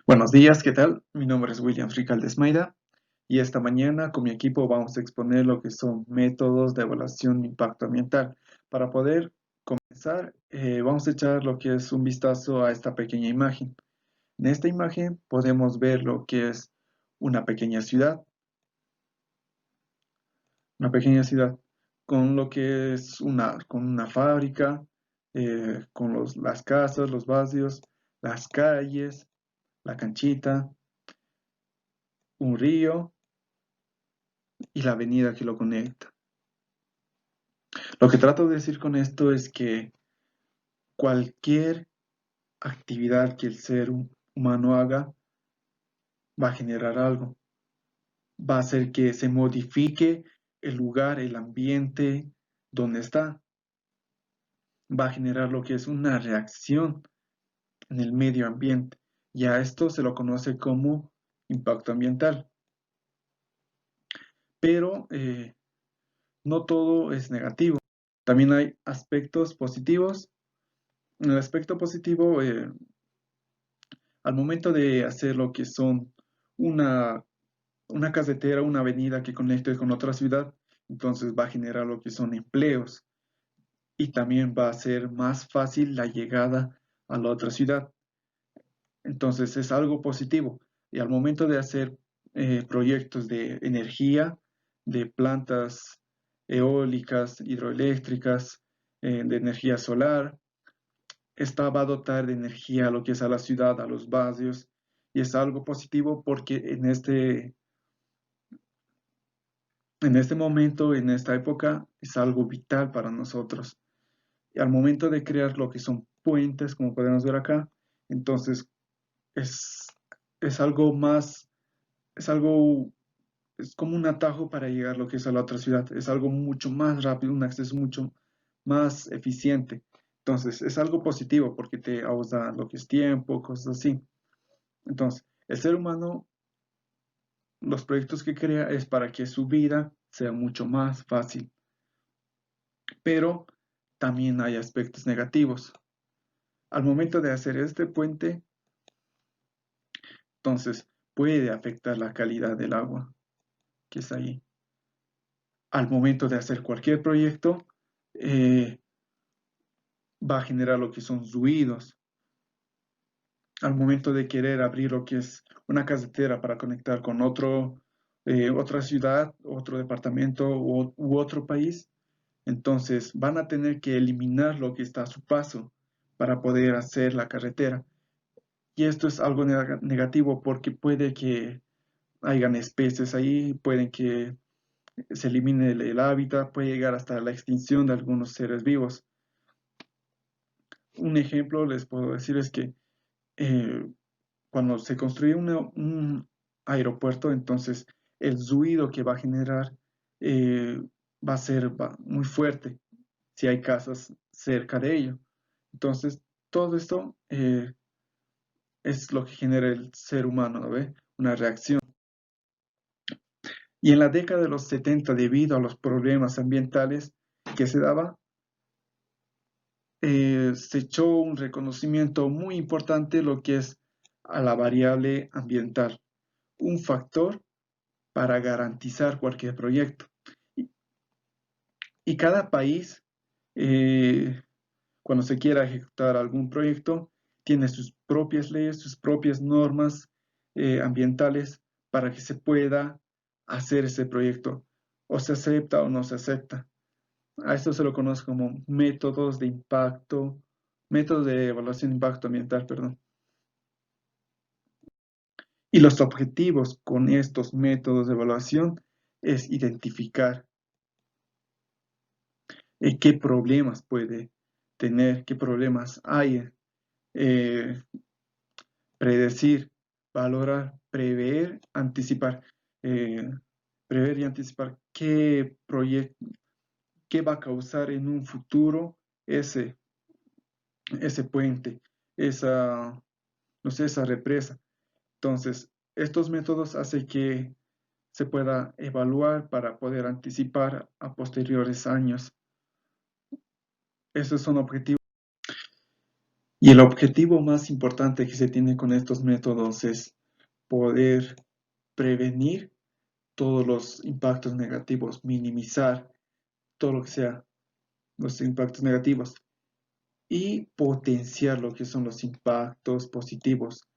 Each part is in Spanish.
Buenos días, ¿qué tal? Mi nombre es William Ricaldes Maida y esta mañana con mi equipo vamos a exponer lo que son métodos de evaluación de impacto ambiental. Para poder comenzar, vamos a echar lo que es un vistazo a esta pequeña imagen. En esta imagen podemos ver lo que es una una pequeña ciudad con lo que es con una fábrica, con las casas, los barrios, las calles, la canchita, un río y la avenida que lo conecta. Lo que trato de decir con esto es que cualquier actividad que el ser humano haga va a generar algo, va a hacer que se modifique el lugar, el ambiente donde está, va a generar lo que es una reacción en el medio ambiente y a esto se lo conoce como impacto ambiental. Pero no todo es negativo, también hay aspectos positivos. En el aspecto positivo, al momento de hacer lo que son una, una carretera, una avenida que conecte con otra ciudad, entonces va a generar lo que son empleos y también va a ser más fácil la llegada a la otra ciudad. Entonces es algo positivo. Y al momento de hacer proyectos de energía, de plantas eólicas, hidroeléctricas, de energía solar, esta va a dotar de energía a lo que es a la ciudad, a los barrios, y es algo positivo porque en este momento, en esta época, es algo vital para nosotros. Y al momento de crear lo que son puentes, como podemos ver acá, entonces es, es algo más, es algo, es como un atajo para llegar a lo que es a la otra ciudad, es algo mucho más rápido, un acceso mucho más eficiente. Entonces, es algo positivo porque te ahorra lo que es tiempo, cosas así. Entonces, el ser humano, los proyectos que crea es para que su vida sea mucho más fácil, pero también hay aspectos negativos. Al momento de hacer este puente, entonces puede afectar la calidad del agua que es ahí. Al momento de hacer cualquier proyecto, eh, va a generar lo que son ruidos. Al momento de querer abrir lo que es una carretera para conectar con otra ciudad, otro departamento u otro país, entonces van a tener que eliminar lo que está a su paso para poder hacer la carretera. Y esto es algo negativo porque puede que hayan especies ahí, pueden que se elimine el hábitat, puede llegar hasta la extinción de algunos seres vivos. Un ejemplo les puedo decir es que eh, cuando se construye un aeropuerto, entonces el ruido que va a generar eh, va a ser muy fuerte si hay casas cerca de ello. Entonces, todo esto es lo que genera el ser humano, ¿no ve? Una reacción. Y en la década de los 70, debido a los problemas ambientales que se daba, se echó un reconocimiento muy importante lo que es a la variable ambiental, un factor para garantizar cualquier proyecto. Y, y cada país, eh, cuando se quiera ejecutar algún proyecto, tiene sus propias leyes, sus propias normas ambientales para que se pueda hacer ese proyecto. O se acepta o no se acepta. A esto se lo conoce como métodos de evaluación de impacto ambiental, perdón. Y los objetivos con estos métodos de evaluación es identificar qué problemas puede tener, qué problemas hay, eh, predecir, valorar, eh, prever y anticipar qué va a causar en un futuro ese, ese puente, esa, no sé, esa represa. Entonces, estos métodos hacen que se pueda evaluar para poder anticipar a posteriores años. Esos son objetivos. Y el objetivo más importante que se tiene con estos métodos es poder prevenir todos los impactos negativos, minimizar todo lo que sea los impactos negativos y potenciar lo que son los impactos positivos,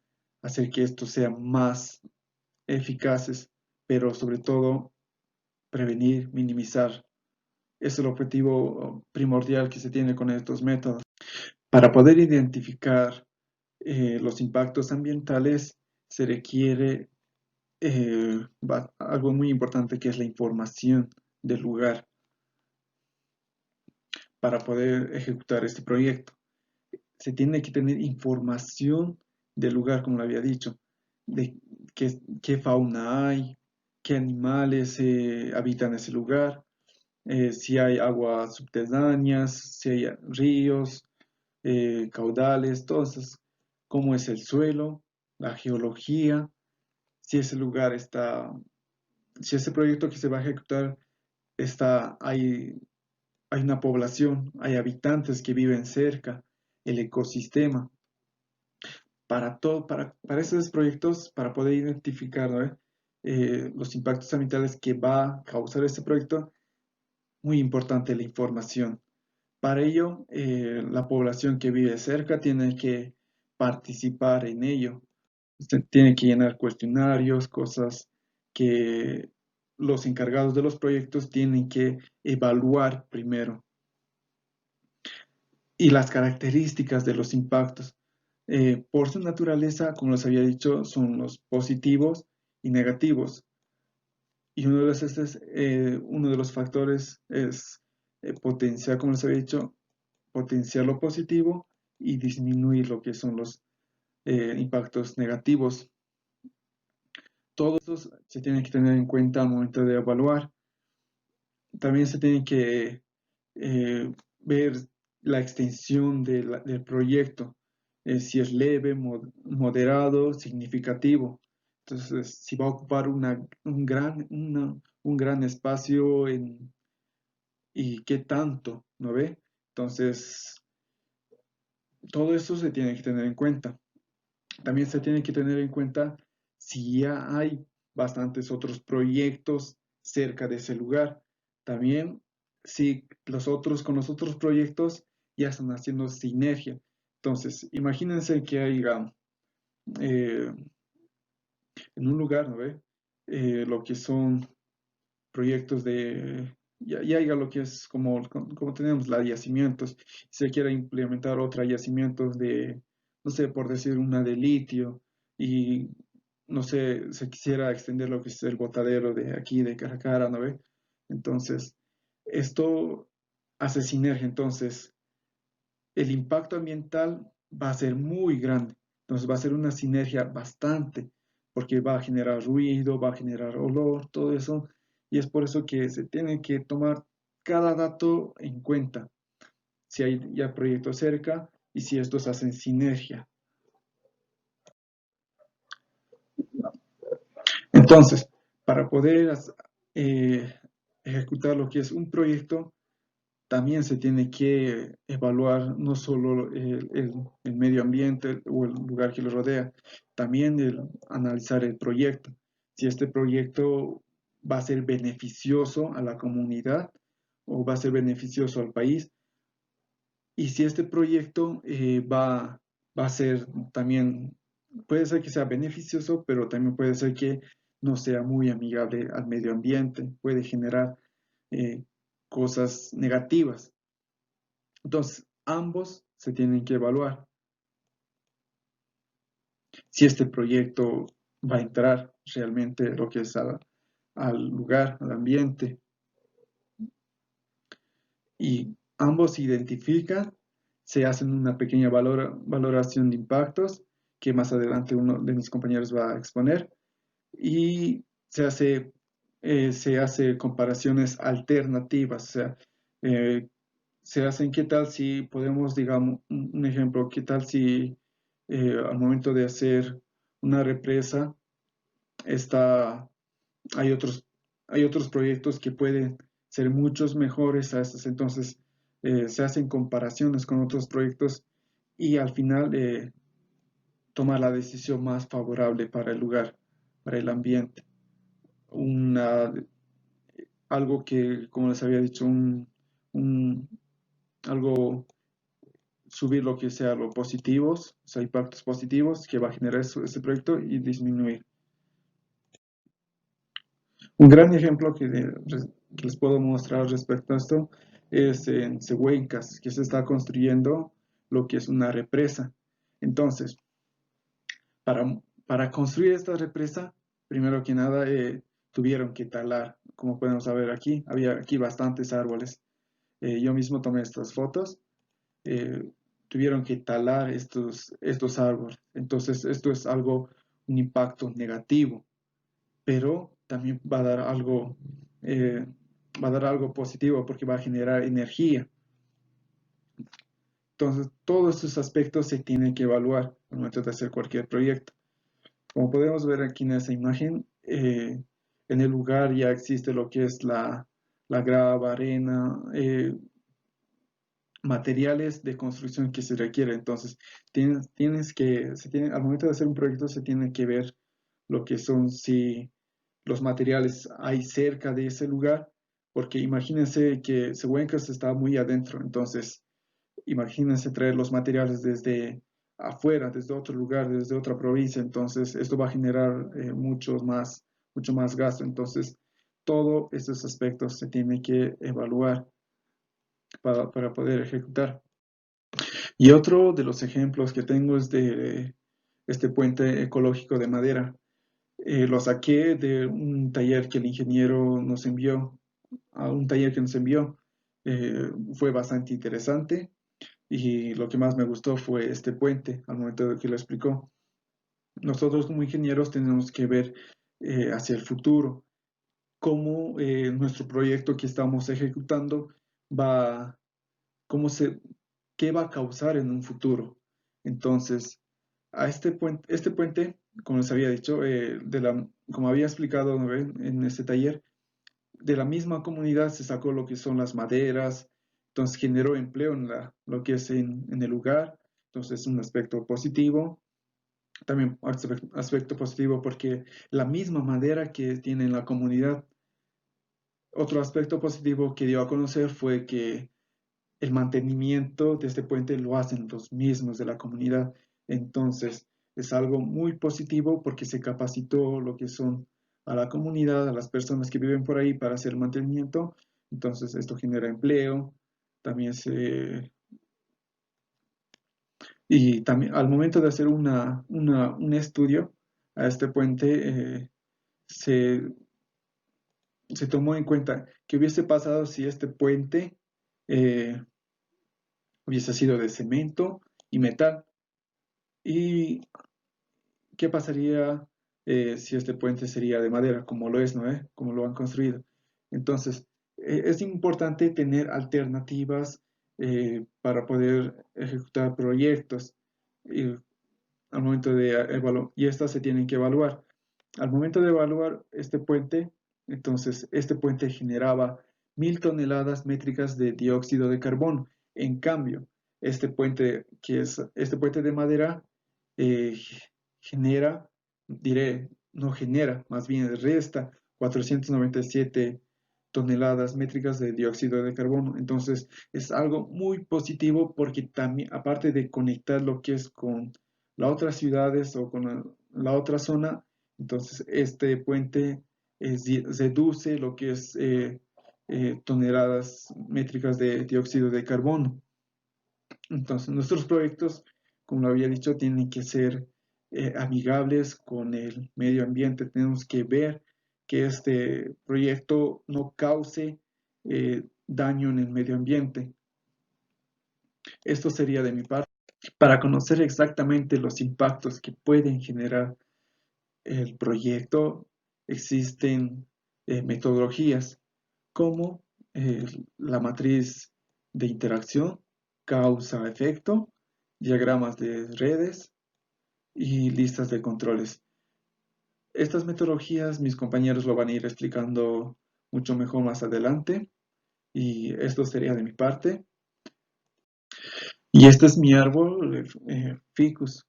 hacer que estos sean más eficaces, pero sobre todo prevenir, minimizar. Es el objetivo primordial que se tiene con estos métodos. Para poder identificar los impactos ambientales se requiere algo muy importante que es la información del lugar para poder ejecutar este proyecto. Se tiene que tener información del lugar, como lo había dicho, de qué fauna hay, qué animales habitan ese lugar, si hay aguas subterráneas, si hay ríos, caudales, todo eso, cómo es el suelo, la geología, si ese lugar está, si ese proyecto que se va a ejecutar hay una población, hay habitantes que viven cerca, el ecosistema. Para esos proyectos, para poder identificar, ¿no? Los impactos ambientales que va a causar este proyecto, muy importante la información. Para ello, la población que vive cerca tiene que participar en ello. Usted tiene que llenar cuestionarios, cosas que los encargados de los proyectos tienen que evaluar primero. Y las características de los impactos. Por su naturaleza, como les había dicho, son los positivos y negativos. Y uno de los factores es potenciar, como les había dicho, potenciar lo positivo y disminuir lo que son los impactos negativos. Todos esos se tienen que tener en cuenta al momento de evaluar. También se tiene que ver la extensión del proyecto, si es leve, moderado, significativo. Entonces, si va a ocupar un gran espacio y qué tanto, ¿no ve? Entonces, todo eso se tiene que tener en cuenta. También se tiene que tener en cuenta si ya hay bastantes otros proyectos cerca de ese lugar. También si con los otros proyectos ya están haciendo sinergia. Entonces, imagínense que haya eh, en un lugar, ¿no ve? Lo que son proyectos ya haya lo que es como tenemos la yacimientos, si se quiere implementar otra yacimientos no sé, por decir una de litio, y no sé, se quisiera extender lo que es el botadero de aquí, de Caracara, ¿no ve? Entonces, esto hace sinergia, entonces, el impacto ambiental va a ser muy grande, entonces va a ser una sinergia bastante, porque va a generar ruido, va a generar olor, todo eso, y es por eso que se tiene que tomar cada dato en cuenta, si hay ya proyectos cerca y si estos hacen sinergia. Entonces, para poder eh, ejecutar lo que es un proyecto, también se tiene que evaluar no solo el medio ambiente o el lugar que lo rodea, también analizar el proyecto. Si este proyecto va a ser beneficioso a la comunidad o va a ser beneficioso al país. Y si este proyecto va a ser también, puede ser que sea beneficioso, pero también puede ser que no sea muy amigable al medio ambiente, puede generar eh, cosas negativas. Entonces, ambos se tienen que evaluar. Si este proyecto va a entrar realmente lo que es al lugar, al ambiente, y ambos se identifican, se hacen una pequeña valoración de impactos que más adelante uno de mis compañeros va a exponer y se hace comparaciones alternativas, o sea, eh, se hacen qué tal si podemos, digamos, un ejemplo, qué tal si al momento de hacer una represa está, hay otros, hay otros proyectos que pueden ser muchos mejores a estos, entonces se hacen comparaciones con otros proyectos y al final tomar la decisión más favorable para el lugar, para el ambiente. Una, algo que, como les había dicho, un- algo, subir lo que sea lo positivos, o sea, impactos positivos que va a generar ese proyecto y disminuir. Un gran ejemplo que les puedo mostrar respecto a esto es en Sehuencas, que se está construyendo lo que es una represa. Entonces, para, para construir esta represa, primero que nada, tuvieron que talar. Como podemos ver aquí, había aquí bastantes árboles. Yo mismo tomé estas fotos. eh, Tuvieron que talar estos árboles. Entonces, esto es algo, un impacto negativo, pero también eh, va a dar algo positivo porque va a generar energía. Entonces, todos estos aspectos se tienen que evaluar al momento de hacer cualquier proyecto. Como podemos ver aquí en esa imagen, en el lugar ya existe lo que es la grava, arena, materiales de construcción que se requieren. Entonces, al momento de hacer un proyecto se tiene que ver lo que son, si los materiales hay cerca de ese lugar, porque imagínense que Sehuencas está muy adentro, entonces imagínense traer los materiales desde afuera, desde otro lugar, desde otra provincia, entonces esto va a generar mucho más gasto. Entonces, todos estos aspectos se tienen que evaluar para poder ejecutar. Y otro de los ejemplos que tengo es de este puente ecológico de madera. Lo saqué de un taller que el ingeniero nos envió, a un taller que nos envió. Fue bastante interesante y lo que más me gustó fue este puente al momento de que lo explicó. Nosotros como ingenieros tenemos que ver hacia el futuro, cómo nuestro proyecto que estamos ejecutando va, cómo se, qué va a causar en un futuro. Entonces, este puente, como les había dicho, como había explicado, ¿no ven? En este taller, de la misma comunidad se sacó lo que son las maderas, entonces generó empleo lo que es en el lugar, entonces un aspecto positivo. También aspecto positivo porque la misma madera que tiene en la comunidad. Otro aspecto positivo que dio a conocer fue que el mantenimiento de este puente lo hacen los mismos de la comunidad. Entonces, es algo muy positivo porque se capacitó lo que son a la comunidad, a las personas que viven por ahí para hacer el mantenimiento. Entonces, esto genera empleo. También y también al momento de hacer un estudio a este puente, se, se tomó en cuenta qué hubiese pasado si este puente eh, hubiese sido de cemento y metal. ¿Y qué pasaría si este puente sería de madera, como lo es, ¿no? Como lo han construido. Entonces, es importante tener alternativas para poder ejecutar proyectos y, al momento de evaluar, y estas se tienen que evaluar. Al momento de evaluar este puente, entonces este puente generaba 1.000 toneladas métricas de dióxido de carbono. En cambio, este puente de madera, eh, genera, diré, no genera, más bien resta 497 toneladas métricas de dióxido de carbono. Entonces, es algo muy positivo porque también, aparte de conectar lo que es con las otras ciudades o con la otra zona, entonces este puente reduce lo que es toneladas métricas de dióxido de carbono. Entonces, nuestros proyectos, como lo había dicho, tienen que ser amigables con el medio ambiente. Tenemos que ver que este proyecto no cause daño en el medio ambiente. Esto sería de mi parte. Para conocer exactamente los impactos que pueden generar el proyecto, existen metodologías como eh, la matriz de interacción, causa-efecto, diagramas de redes y listas de controles. Estas metodologías mis compañeros lo van a ir explicando mucho mejor más adelante y esto sería de mi parte. Y este es mi árbol, ficus,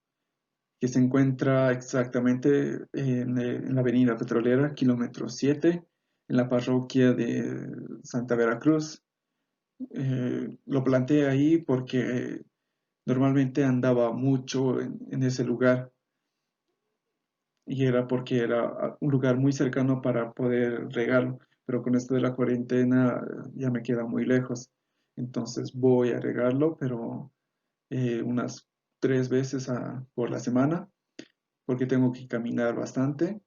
que se encuentra exactamente en la avenida Petrolera, kilómetro 7, en la parroquia de Santa Veracruz. Lo planté ahí porque normalmente andaba mucho en ese lugar y era porque era un lugar muy cercano para poder regarlo, pero con esto de la cuarentena ya me queda muy lejos. Entonces voy a regarlo, pero unas 3 veces por la semana, porque tengo que caminar bastante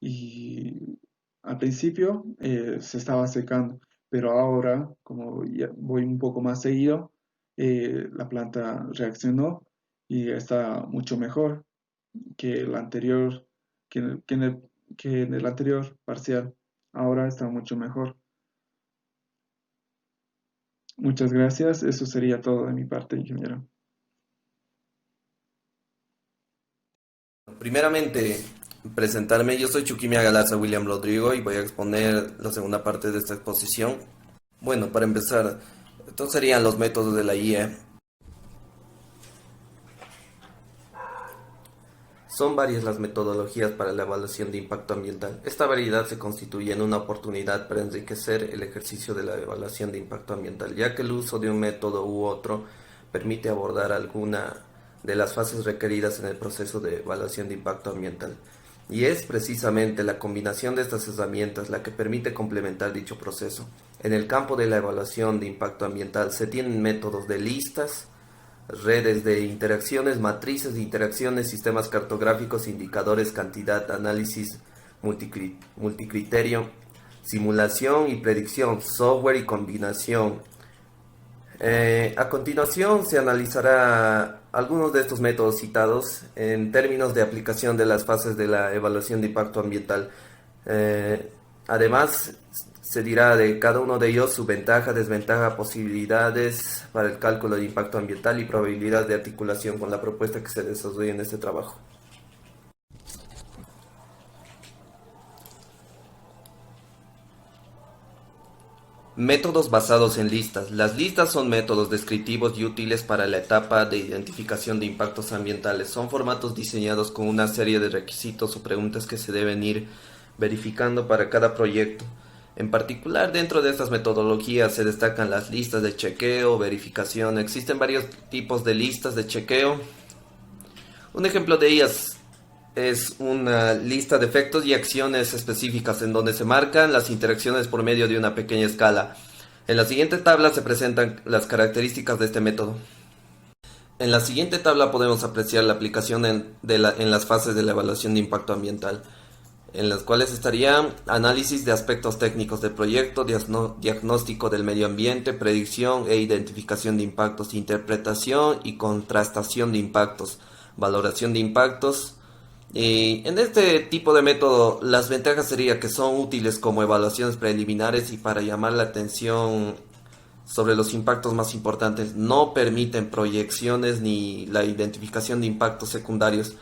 y al principio se estaba secando, pero ahora, como ya voy un poco más seguido, la planta reaccionó y está mucho mejor que el anterior, que en el anterior parcial. Ahora está mucho mejor. Muchas gracias. Eso sería todo de mi parte, ingeniero. Primeramente, presentarme. Yo soy Chukimia Galarza William Rodrigo y voy a exponer la segunda parte de esta exposición. Bueno, para empezar, estos serían los métodos de la IE. Son varias las metodologías para la evaluación de impacto ambiental. Esta variedad se constituye en una oportunidad para enriquecer el ejercicio de la evaluación de impacto ambiental, ya que el uso de un método u otro permite abordar alguna de las fases requeridas en el proceso de evaluación de impacto ambiental. Y es precisamente la combinación de estas herramientas la que permite complementar dicho proceso. En el campo de la evaluación de impacto ambiental se tienen métodos de listas, redes de interacciones, matrices de interacciones, sistemas cartográficos, indicadores, cantidad, análisis multicriterio, simulación y predicción, software y combinación. A continuación se analizará algunos de estos métodos citados en términos de aplicación de las fases de la evaluación de impacto ambiental. Además, se dirá de cada uno de ellos su ventaja, desventaja, posibilidades para el cálculo de impacto ambiental y probabilidad de articulación con la propuesta que se desarrolla en este trabajo. Métodos basados en listas. Las listas son métodos descriptivos y útiles para la etapa de identificación de impactos ambientales. Son formatos diseñados con una serie de requisitos o preguntas que se deben ir verificando para cada proyecto. En particular, dentro de estas metodologías se destacan las listas de chequeo, verificación. Existen varios tipos de listas de chequeo. Un ejemplo de ellas es una lista de efectos y acciones específicas en donde se marcan las interacciones por medio de una pequeña escala. En la siguiente tabla se presentan las características de este método. En la siguiente tabla podemos apreciar la aplicación en las fases de la evaluación de impacto ambiental, en las cuales estarían análisis de aspectos técnicos del proyecto, diagnóstico del medio ambiente, predicción e identificación de impactos, interpretación y contrastación de impactos, valoración de impactos. Y en este tipo de método, las ventajas sería que son útiles como evaluaciones preliminares y para llamar la atención sobre los impactos más importantes. No permiten proyecciones ni la identificación de impactos secundarios,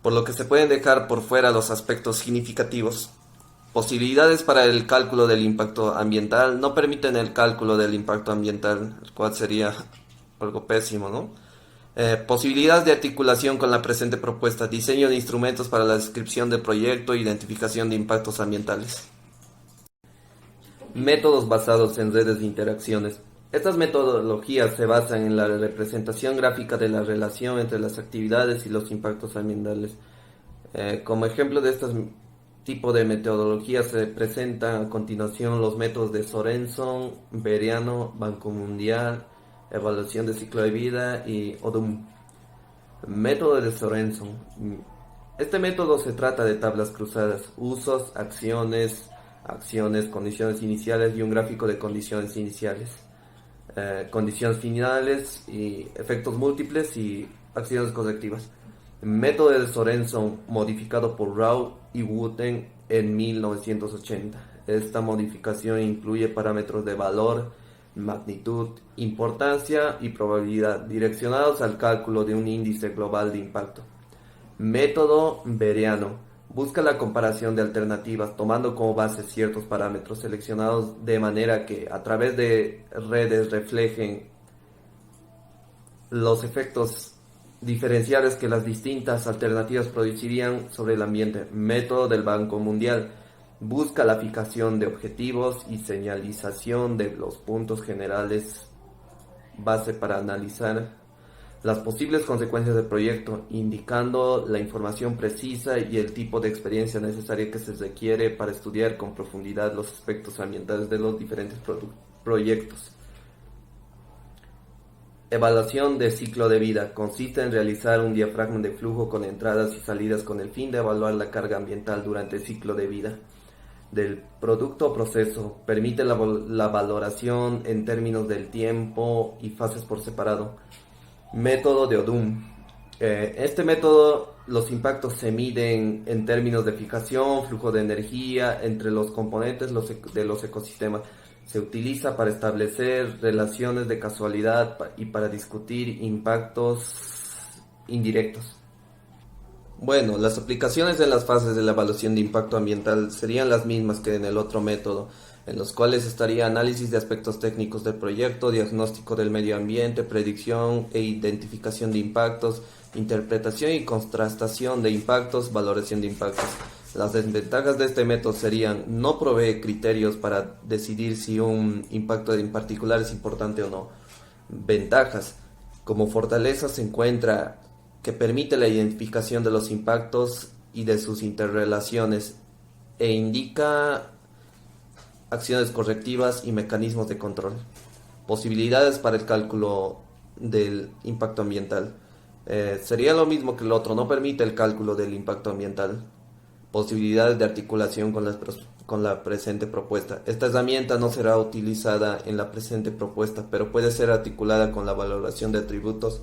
por lo que se pueden dejar por fuera los aspectos significativos. Posibilidades para el cálculo del impacto ambiental. No permiten el cálculo del impacto ambiental, el cual sería algo pésimo, ¿no? Posibilidades de articulación con la presente propuesta, diseño de instrumentos para la descripción del proyecto e identificación de impactos ambientales. Métodos basados en redes de interacciones. Estas metodologías se basan en la representación gráfica de la relación entre las actividades y los impactos ambientales. Como ejemplo de este tipo de metodologías se presentan a continuación los métodos de Sorenson, Bereano, Banco Mundial, Evaluación de Ciclo de Vida y ODUM. Método de Sorenson. Este método se trata de tablas cruzadas, usos, acciones, condiciones iniciales y un gráfico de condiciones iniciales, condiciones finales y efectos múltiples y acciones correctivas. Método de Sorenson modificado por Rao y Wooten en 1980. Esta modificación incluye parámetros de valor, magnitud, importancia y probabilidad direccionados al cálculo de un índice global de impacto. Método Bereano. Busca la comparación de alternativas tomando como base ciertos parámetros seleccionados de manera que a través de redes reflejen los efectos diferenciales que las distintas alternativas producirían sobre el ambiente. Método del Banco Mundial busca la fijación de objetivos y señalización de los puntos generales base para analizar las posibles consecuencias del proyecto, indicando la información precisa y el tipo de experiencia necesaria que se requiere para estudiar con profundidad los aspectos ambientales de los diferentes proyectos. Evaluación de ciclo de vida. Consiste en realizar un diafragma de flujo con entradas y salidas con el fin de evaluar la carga ambiental durante el ciclo de vida del producto o proceso. Permite la valoración en términos del tiempo y fases por separado. Método de Odum. Este método, los impactos se miden en términos de fijación, flujo de energía entre los componentes de los ecosistemas. Se utiliza para establecer relaciones de casualidad y para discutir impactos indirectos. Bueno, las aplicaciones en las fases de la evaluación de impacto ambiental serían las mismas que en el otro método, en los cuales estaría análisis de aspectos técnicos del proyecto, diagnóstico del medio ambiente, predicción e identificación de impactos, interpretación y contrastación de impactos, valoración de impactos. Las desventajas de este método serían: no provee criterios para decidir si un impacto en particular es importante o no. Ventajas: como fortaleza se encuentra que permite la identificación de los impactos y de sus interrelaciones e indica acciones correctivas y mecanismos de control. Posibilidades para el cálculo del impacto ambiental. Sería lo mismo que el otro, no permite el cálculo del impacto ambiental. Posibilidades de articulación con la presente propuesta. Esta herramienta no será utilizada en la presente propuesta, pero puede ser articulada con la valoración de atributos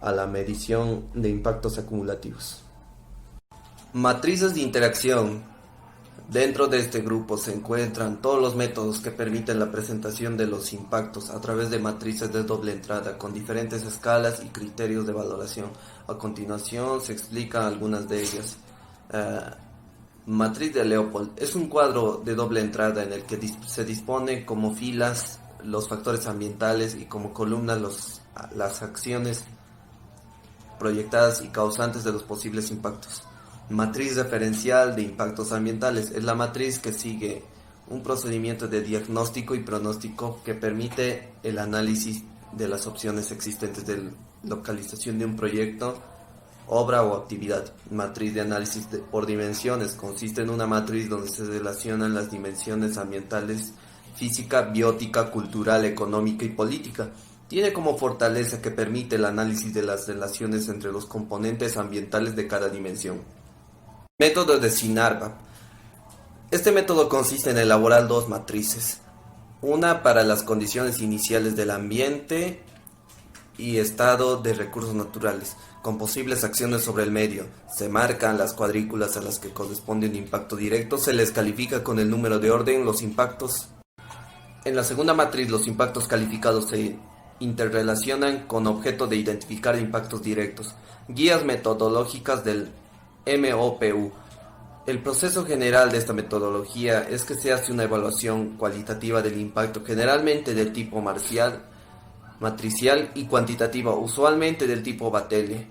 a la medición de impactos acumulativos. Matrices de interacción. Dentro de este grupo se encuentran todos los métodos que permiten la presentación de los impactos a través de matrices de doble entrada con diferentes escalas y criterios de valoración. A continuación se explican algunas de ellas. Matriz de Leopold es un cuadro de doble entrada en el que se dispone como filas los factores ambientales y como columnas las acciones proyectadas y causantes de los posibles impactos. Matriz referencial de impactos ambientales es la matriz que sigue un procedimiento de diagnóstico y pronóstico que permite el análisis de las opciones existentes de localización de un proyecto, obra o actividad. Matriz de análisis por dimensiones consiste en una matriz donde se relacionan las dimensiones ambientales, física, biótica, cultural, económica y política. Tiene como fortaleza que permite el análisis de las relaciones entre los componentes ambientales de cada dimensión. Método de Sinarva. Este método consiste en elaborar dos matrices, una para las condiciones iniciales del ambiente y estado de recursos naturales, con posibles acciones sobre el medio. Se marcan las cuadrículas a las que corresponde un impacto directo, se les califica con el número de orden los impactos. En la segunda matriz, los impactos calificados se interrelacionan con objeto de identificar impactos directos. Guías metodológicas del MOPU. El proceso general de esta metodología es que se hace una evaluación cualitativa del impacto, generalmente del tipo matricial y cuantitativa, usualmente del tipo Battelle.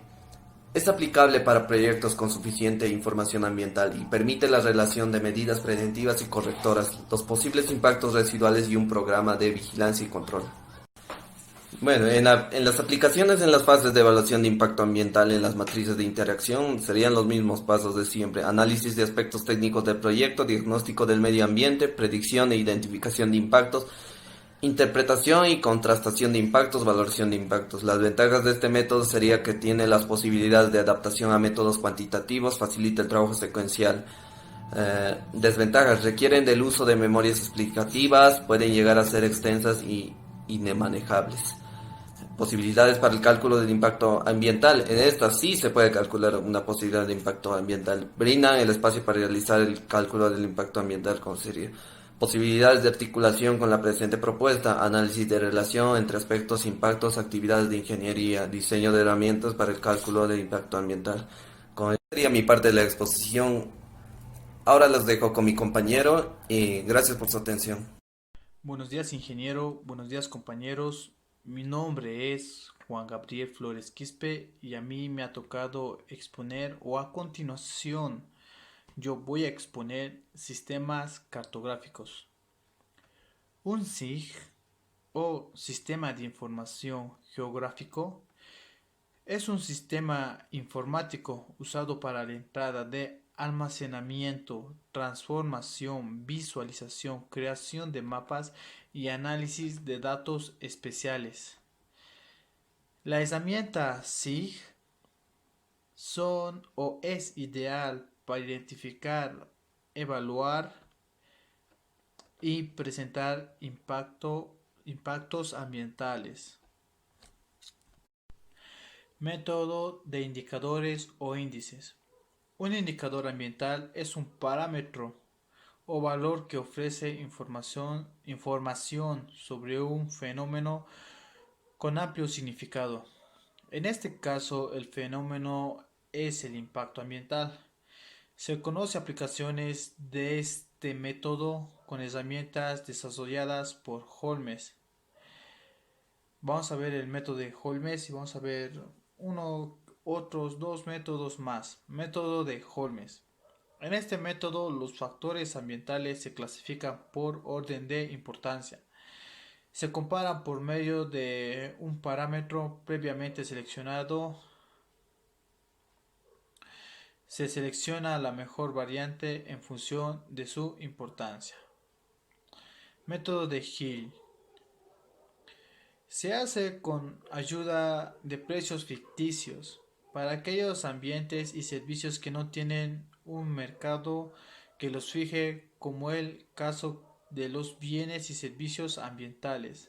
Es aplicable para proyectos con suficiente información ambiental y permite la relación de medidas preventivas y correctoras, los posibles impactos residuales y un programa de vigilancia y control. Bueno, en las aplicaciones en las fases de evaluación de impacto ambiental en las matrices de interacción serían los mismos pasos de siempre: análisis de aspectos técnicos del proyecto, diagnóstico del medio ambiente, predicción e identificación de impactos, interpretación y contrastación de impactos, valoración de impactos. Las ventajas de este método sería que tiene las posibilidades de adaptación a métodos cuantitativos, facilita el trabajo secuencial. Desventajas: requieren del uso de memorias explicativas, pueden llegar a ser extensas y inmanejables. Posibilidades para el cálculo del impacto ambiental. En estas sí se puede calcular una posibilidad de impacto ambiental. Brindan el espacio para realizar el cálculo del impacto ambiental, como sería. Posibilidades de articulación con la presente propuesta, análisis de relación entre aspectos, impactos, actividades de ingeniería, diseño de herramientas para el cálculo del impacto ambiental. Con esto sería mi parte de la exposición. Ahora los dejo con mi compañero y gracias por su atención. Buenos días, ingeniero. Buenos días, compañeros. Mi nombre es Juan Gabriel Flores Quispe y a mí me ha tocado exponer o a continuación yo voy a exponer sistemas cartográficos. Un SIG o Sistema de Información Geográfico es un sistema informático usado para la entrada de almacenamiento, transformación, visualización, creación de mapas y análisis de datos especiales. La herramienta SIG son o es ideal para identificar, evaluar y presentar impactos ambientales. Método de indicadores o índices. Un indicador ambiental es un parámetro o valor que ofrece información sobre un fenómeno con amplio significado. En este caso, el fenómeno es el impacto ambiental. Se conoce aplicaciones de este método con herramientas desarrolladas por Holmes. Vamos a ver el método de Holmes y vamos a ver otros dos métodos más. Método de Holmes. En este método los factores ambientales se clasifican por orden de importancia. Se comparan por medio de un parámetro previamente seleccionado. Se selecciona la mejor variante en función de su importancia. Método de Hill. Se hace con ayuda de precios ficticios para aquellos ambientes y servicios que no tienen un mercado que los fije, como el caso de los bienes y servicios ambientales.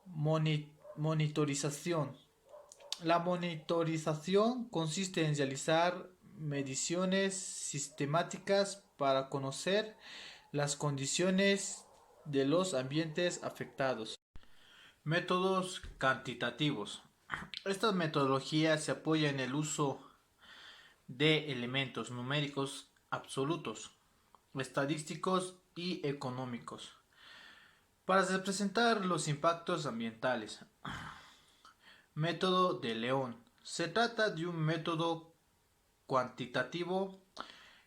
Monitorización. La monitorización consiste en realizar mediciones sistemáticas para conocer las condiciones de los ambientes afectados. Métodos cuantitativos. Esta metodología se apoya en el uso de elementos numéricos absolutos, estadísticos y económicos para representar los impactos ambientales. Método de León. Se trata de un método cuantitativo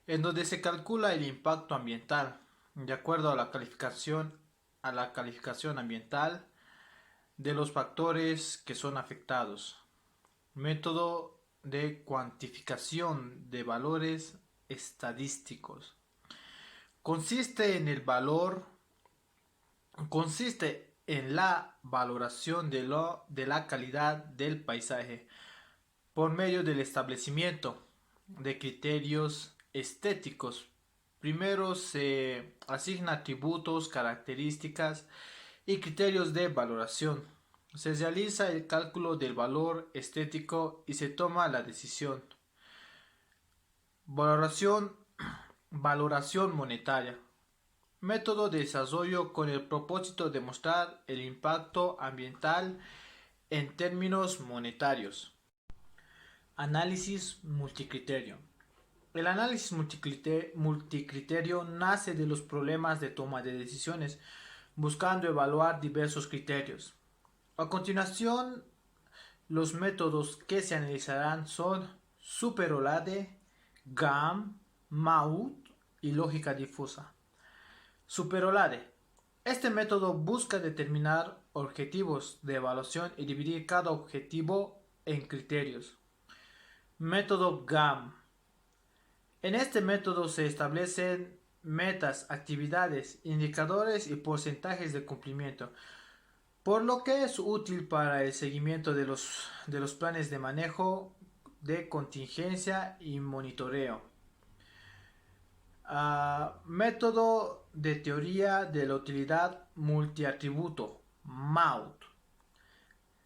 en donde se calcula el impacto ambiental de acuerdo a la calificación ambiental de los factores que son afectados. Método de cuantificación de valores estadísticos. Consiste en la valoración de la calidad del paisaje por medio del establecimiento de criterios estéticos. Primero se asigna atributos, características y criterios de valoración. Se realiza el cálculo del valor estético y se toma la decisión. Valoración monetaria. Método de desarrollo con el propósito de mostrar el impacto ambiental en términos monetarios. Análisis multicriterio. El análisis multicriterio nace de los problemas de toma de decisiones, buscando evaluar diversos criterios. A continuación, los métodos que se analizarán son SuperOlade, GAM, MAUT y lógica difusa. SuperOlade. Este método busca determinar objetivos de evaluación y dividir cada objetivo en criterios. Método GAM. En este método se establecen metas, actividades, indicadores y porcentajes de cumplimiento, por lo que es útil para el seguimiento de los planes de manejo de contingencia y monitoreo. Método de teoría de la utilidad multiatributo, MAUT.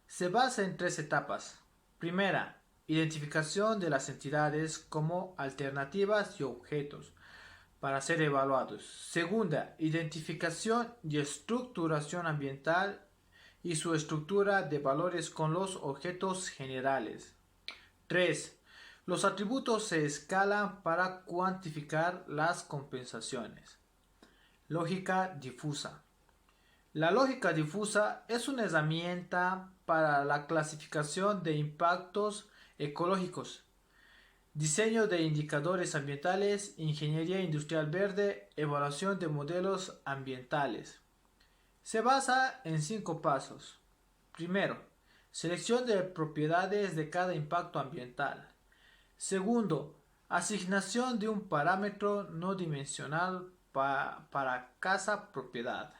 Se basa en 3 etapas. Primera, identificación de las entidades como alternativas y objetos para ser evaluados. Segunda, identificación y estructuración ambiental y su estructura de valores con los objetos generales. 3. Los atributos se escalan para cuantificar las compensaciones. Lógica difusa. La lógica difusa es una herramienta para la clasificación de impactos ecológicos, diseño de indicadores ambientales, ingeniería industrial verde, evaluación de modelos ambientales. Se basa en 5 pasos. Primero, selección de propiedades de cada impacto ambiental. Segundo, asignación de un parámetro no dimensional para cada propiedad.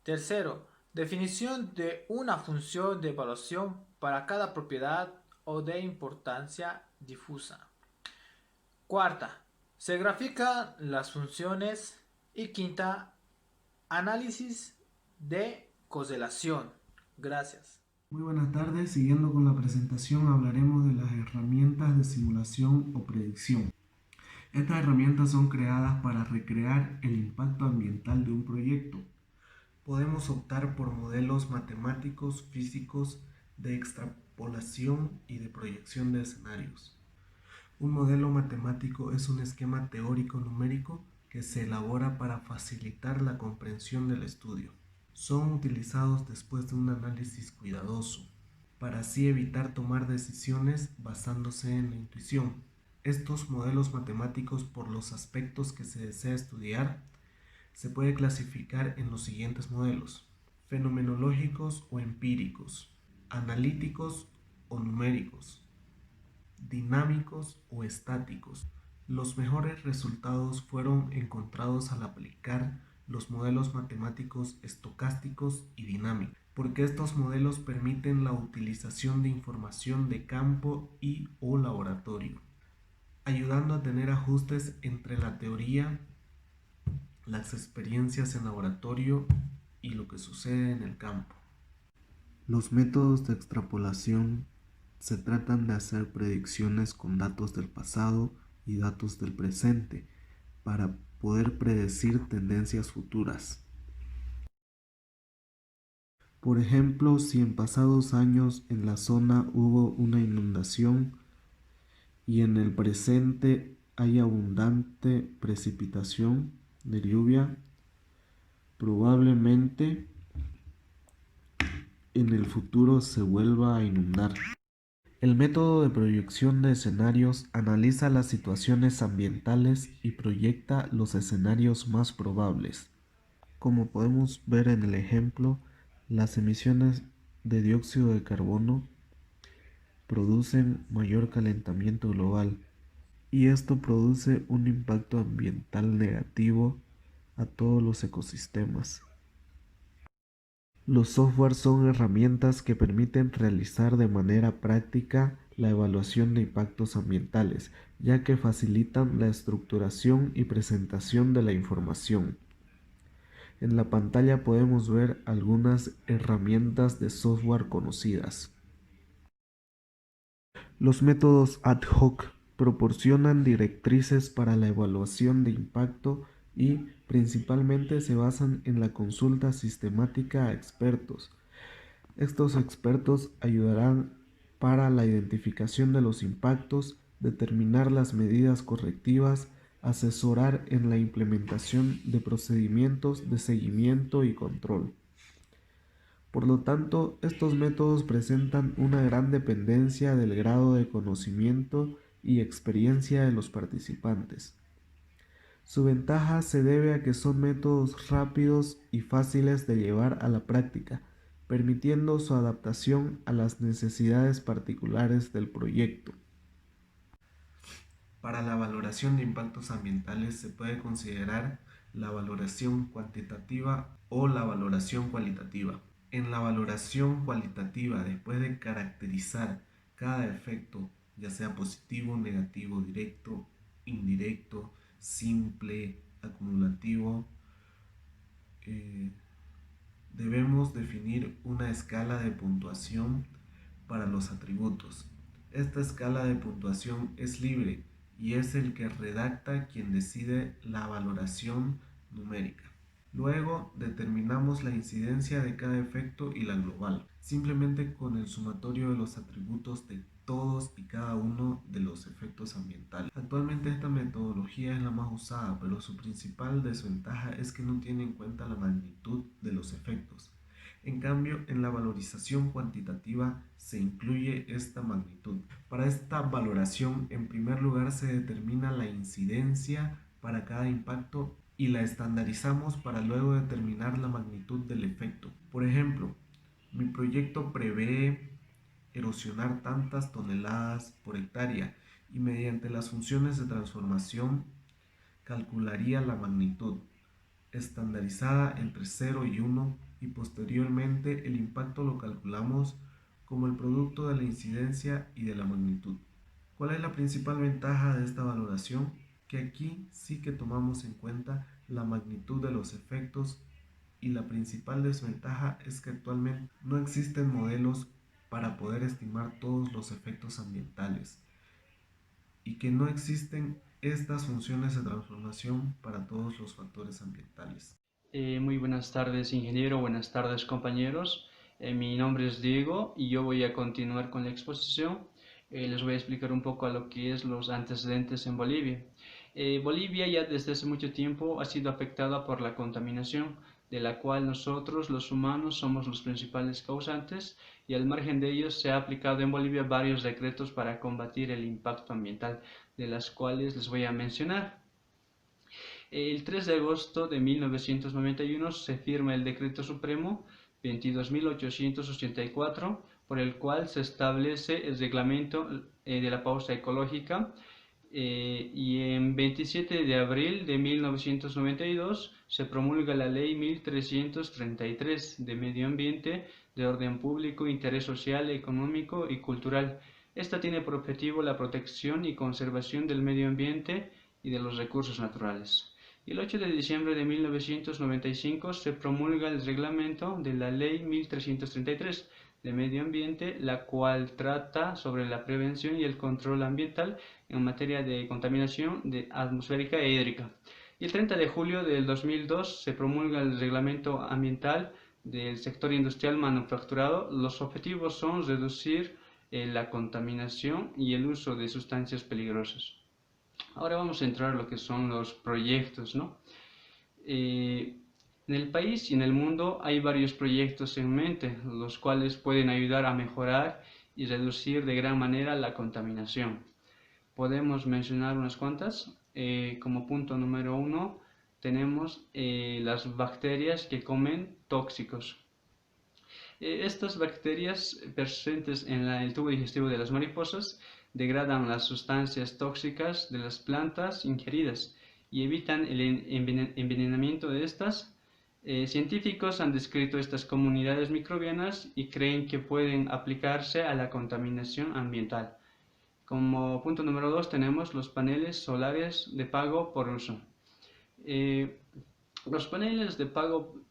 Tercero, definición de una función de evaluación para cada propiedad o de importancia difusa. Cuarta, se grafican las funciones. Y quinta, análisis de correlación. Gracias. Muy buenas tardes, siguiendo con la presentación hablaremos de las herramientas de simulación o predicción. Estas herramientas son creadas para recrear el impacto ambiental de un proyecto. Podemos optar por modelos matemáticos, físicos, de extrapolación y de proyección de escenarios. Un modelo matemático es un esquema teórico numérico que se elabora para facilitar la comprensión del estudio. Son utilizados después de un análisis cuidadoso, para así evitar tomar decisiones basándose en la intuición. Estos modelos matemáticos, por los aspectos que se desea estudiar, se puede clasificar en los siguientes modelos: fenomenológicos o empíricos, analíticos o numéricos, dinámicos o estáticos. Los mejores resultados fueron encontrados al aplicar los modelos matemáticos estocásticos y dinámicos, porque estos modelos permiten la utilización de información de campo y o laboratorio, ayudando a tener ajustes entre la teoría, las experiencias en laboratorio y lo que sucede en el campo. Los métodos de extrapolación se tratan de hacer predicciones con datos del pasado y datos del presente para poder predecir tendencias futuras. Por ejemplo, si en pasados años en la zona hubo una inundación y en el presente hay abundante precipitación de lluvia, probablemente en el futuro se vuelva a inundar. El método de proyección de escenarios analiza las situaciones ambientales y proyecta los escenarios más probables. Como podemos ver en el ejemplo, las emisiones de dióxido de carbono producen mayor calentamiento global y esto produce un impacto ambiental negativo a todos los ecosistemas. Los softwares son herramientas que permiten realizar de manera práctica la evaluación de impactos ambientales, ya que facilitan la estructuración y presentación de la información. En la pantalla podemos ver algunas herramientas de software conocidas. Los métodos ad hoc proporcionan directrices para la evaluación de impacto y principalmente se basan en la consulta sistemática a expertos. Estos expertos ayudarán para la identificación de los impactos, determinar las medidas correctivas, asesorar en la implementación de procedimientos de seguimiento y control. Por lo tanto, estos métodos presentan una gran dependencia del grado de conocimiento y experiencia de los participantes. Su ventaja se debe a que son métodos rápidos y fáciles de llevar a la práctica, permitiendo su adaptación a las necesidades particulares del proyecto. Para la valoración de impactos ambientales se puede considerar la valoración cuantitativa o la valoración cualitativa. En la valoración cualitativa, después de caracterizar cada efecto, ya sea positivo, negativo, directo, indirecto, simple, acumulativo, debemos definir una escala de puntuación para los atributos. Esta escala de puntuación es libre y es el que redacta quien decide la valoración numérica. Luego determinamos la incidencia de cada efecto y la global, simplemente con el sumatorio de los atributos de todos y cada uno de los efectos ambientales. Actualmente esta metodología es la más usada, pero su principal desventaja es que no tiene en cuenta la magnitud de los efectos. En cambio, en la valorización cuantitativa se incluye esta magnitud. Para esta valoración, en primer lugar se determina la incidencia para cada impacto y la estandarizamos para luego determinar la magnitud del efecto. Por ejemplo, mi proyecto prevé erosionar tantas toneladas por hectárea y mediante las funciones de transformación calcularía la magnitud estandarizada entre 0 y 1 y posteriormente el impacto lo calculamos como el producto de la incidencia y de la magnitud. ¿Cuál es la principal ventaja de esta valoración? Que aquí sí que tomamos en cuenta la magnitud de los efectos y la principal desventaja es que actualmente no existen modelos para poder estimar todos los efectos ambientales y que no existen estas funciones de transformación para todos los factores ambientales. Muy buenas tardes, ingeniero, buenas tardes, compañeros. Mi nombre es Diego y yo voy a continuar con la exposición. Les voy a explicar un poco a lo que es los antecedentes en Bolivia. Bolivia ya desde hace mucho tiempo ha sido afectada por la contaminación, de la cual nosotros, los humanos, somos los principales causantes, y al margen de ellos se ha aplicado en Bolivia varios decretos para combatir el impacto ambiental, de las cuales les voy a mencionar. El 3 de agosto de 1991 se firma el Decreto Supremo 22.884, por el cual se establece el reglamento de la pausa ecológica, y en 27 de abril de 1992 se promulga la Ley 1333 de Medio Ambiente, de Orden Público, Interés Social, Económico y Cultural. Esta tiene por objetivo la protección y conservación del medio ambiente y de los recursos naturales. Y el 8 de diciembre de 1995 se promulga el reglamento de la Ley 1333 de Medio Ambiente, la cual trata sobre la prevención y el control ambiental en materia de contaminación atmosférica e hídrica. Y el 30 de julio del 2002 se promulga el reglamento ambiental del sector industrial manufacturado. Los objetivos son reducir la contaminación y el uso de sustancias peligrosas. Ahora vamos a entrar a lo que son los proyectos, ¿no? En el país y en el mundo hay varios proyectos en mente, los cuales pueden ayudar a mejorar y reducir de gran manera la contaminación. Podemos mencionar unas cuantas. Como punto número 1 tenemos las bacterias que comen tóxicos. Estas bacterias presentes en el tubo digestivo de las mariposas degradan las sustancias tóxicas de las plantas ingeridas y evitan el envenenamiento de estas. Científicos han descrito estas comunidades microbianas y creen que pueden aplicarse a la contaminación ambiental. Como punto número 2 tenemos los paneles solares de pago por uso. Los paneles de pago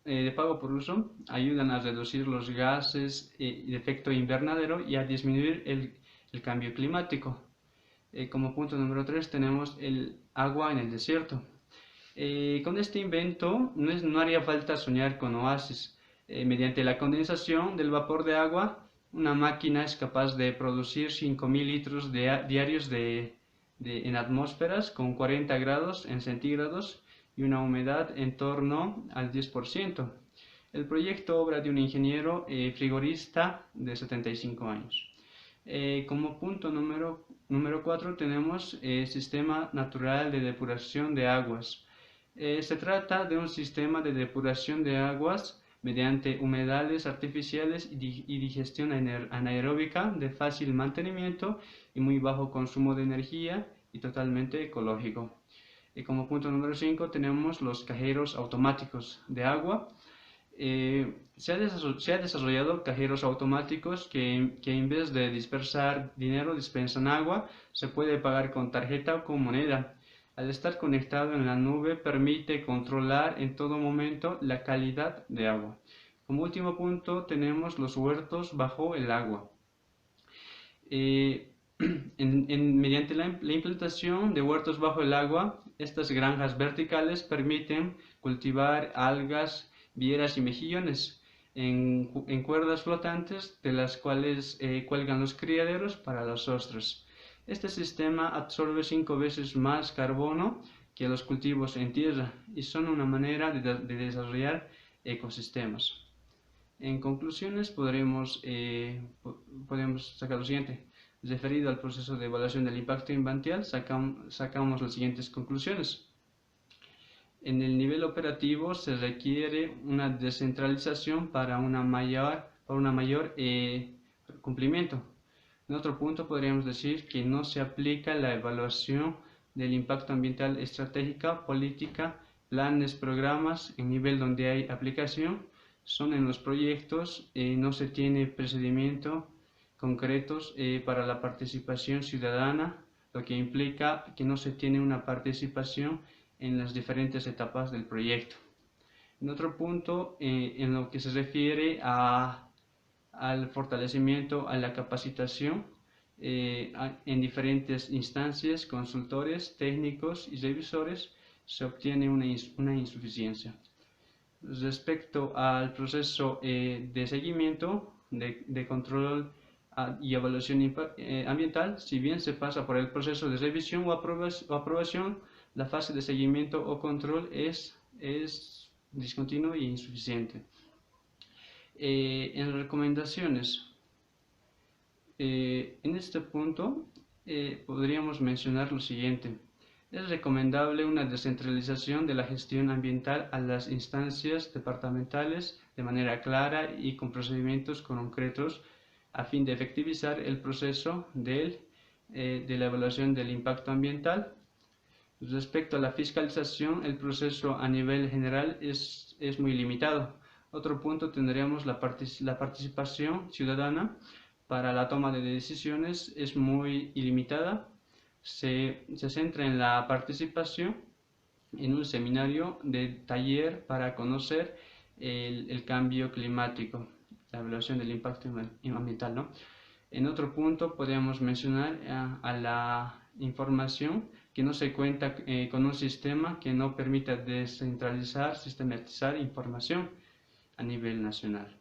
por uso ayudan a reducir los gases de efecto invernadero y a disminuir el cambio climático. Como punto número 3 tenemos el agua en el desierto. Con este invento no haría falta soñar con oasis. Mediante la condensación del vapor de agua, una máquina es capaz de producir 5.000 litros diarios en atmósferas con 40 grados en centígrados y una humedad en torno al 10%. El proyecto obra de un ingeniero frigorista de 75 años. Como punto número 4 tenemos el Sistema Natural de Depuración de Aguas. Se trata de un sistema de depuración de aguas mediante humedales artificiales y digestión anaeróbica de fácil mantenimiento y muy bajo consumo de energía y totalmente ecológico. Y como punto número 5 tenemos los cajeros automáticos de agua. Se ha desarrollado cajeros automáticos que en vez de dispersar dinero, dispensan agua. Se puede pagar con tarjeta o con moneda. Al estar conectado en la nube permite controlar en todo momento la calidad de agua. Como último punto tenemos los huertos bajo el agua. Mediante la implantación de huertos bajo el agua, estas granjas verticales permiten cultivar algas, vieras y mejillones. en cuerdas flotantes de las cuales cuelgan los criaderos para los ostras. Este sistema absorbe 5 veces más carbono que los cultivos en tierra y son una manera de desarrollar ecosistemas. En conclusiones podemos sacar lo siguiente. Referido al proceso de evaluación del impacto ambiental, sacamos las siguientes conclusiones. En el nivel operativo se requiere una descentralización para un mayor cumplimiento. En otro punto podríamos decir que no se aplica la evaluación del impacto ambiental estratégica, política, planes, programas en nivel donde hay aplicación, son en los proyectos, no se tiene procedimientos concretos para la participación ciudadana, lo que implica que no se tiene una participación en las diferentes etapas del proyecto. En otro punto, en lo que se refiere al fortalecimiento, a la capacitación en diferentes instancias, consultores, técnicos y revisores, se obtiene una insuficiencia. Respecto al proceso de seguimiento, de control y evaluación ambiental, si bien se pasa por el proceso de revisión o aprobación, la fase de seguimiento o control es discontinuo e insuficiente. En recomendaciones, en este punto podríamos mencionar lo siguiente. Es recomendable una descentralización de la gestión ambiental a las instancias departamentales de manera clara y con procedimientos concretos a fin de efectivizar el proceso de la evaluación del impacto ambiental. Respecto a la fiscalización, el proceso a nivel general es muy limitado. Otro punto tendríamos la participación ciudadana para la toma de decisiones es muy ilimitada. Se centra en la participación en un seminario de taller para conocer el cambio climático, la evaluación del impacto ambiental, ¿no? En otro punto podríamos mencionar a la información que no se cuenta con un sistema que no permita descentralizar, sistematizar información a nivel nacional.